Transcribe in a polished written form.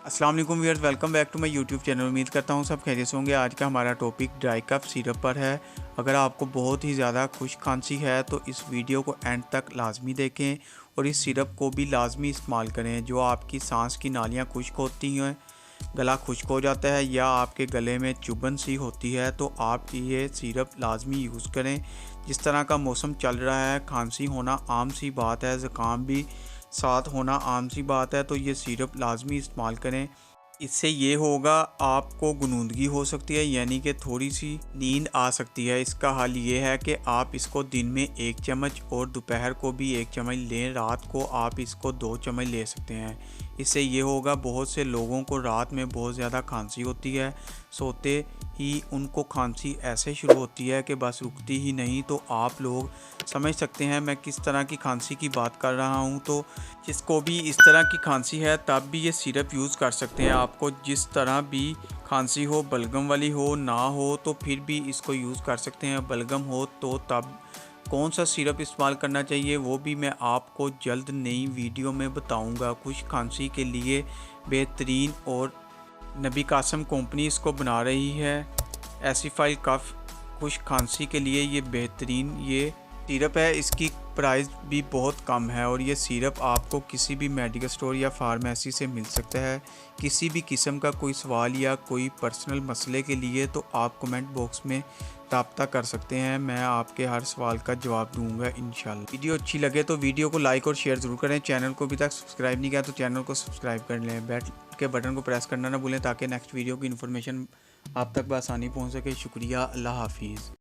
अस्सलाम वालेकुम viewers, welcome back to my YouTube channel. उम्मीद करता हूँ सब खैरियत से होंगे। आज का हमारा टॉपिक ड्राई कफ सिरप पर है। अगर आपको बहुत ही ज़्यादा खुश्क खांसी है तो इस वीडियो को एंड तक लाजमी देखें और इस सिरप को भी लाजमी इस्तेमाल करें। जो आपकी सांस की नालियाँ खुश्क होती हैं, गला खुश्क हो जाता है या आपके गले में चुभन सी होती है तो आप ये सिरप लाजमी यूज़ करें। जिस तरह का मौसम चल रहा है, खांसी होना आम सी बात है, ज़ुकाम भी साथ होना आम सी बात है, तो ये सिरप लाजमी इस्तेमाल करें। इससे ये होगा, आपको गुनूदगी हो सकती है यानी कि थोड़ी सी नींद आ सकती है। इसका हल ये है कि आप इसको दिन में 1 चम्मच और दोपहर को भी 1 चम्मच लें। रात को आप इसको 2 चम्मच ले सकते हैं। इससे ये होगा, बहुत से लोगों को रात में बहुत ज़्यादा खांसी होती है, सोते ही उनको खांसी ऐसे शुरू होती है कि बस रुकती ही नहीं। तो आप लोग समझ सकते हैं मैं किस तरह की खांसी की बात कर रहा हूं। तो जिसको भी इस तरह की खांसी है तब भी ये सिरप यूज़ कर सकते हैं। आपको जिस तरह भी खांसी हो, बलगम वाली हो ना हो, तो फिर भी इसको यूज़ कर सकते हैं। बलगम हो तो तब कौन सा सिरप इस्तेमाल करना चाहिए वो भी मैं आपको जल्द नई वीडियो में बताऊंगा। खुश्क खांसी के लिए बेहतरीन और नबी कासम कंपनी इसको बना रही है। एसिफाइल कफ खुश्क खांसी के लिए ये बेहतरीन ये सिरप है। इसकी प्राइस भी बहुत कम है और ये सिरप आपको किसी भी मेडिकल स्टोर या फार्मेसी से मिल सकता है। किसी भी किस्म का कोई सवाल या कोई पर्सनल मसले के लिए तो आप कमेंट बॉक्स में रब्ता कर सकते हैं। मैं आपके हर सवाल का जवाब दूंगा इंशाल्लाह। वीडियो अच्छी लगे तो वीडियो को लाइक और शेयर ज़रूर करें। चैनल को अभी तक सब्सक्राइब नहीं किया तो चैनल को सब्सक्राइब कर लें। बेल के बटन को प्रेस करना ना भूलें ताकि नेक्स्ट वीडियो की इन्फॉर्मेशन आप तक बआसानी पहुँच सके। शुक्रिया, अल्लाह हाफिज़।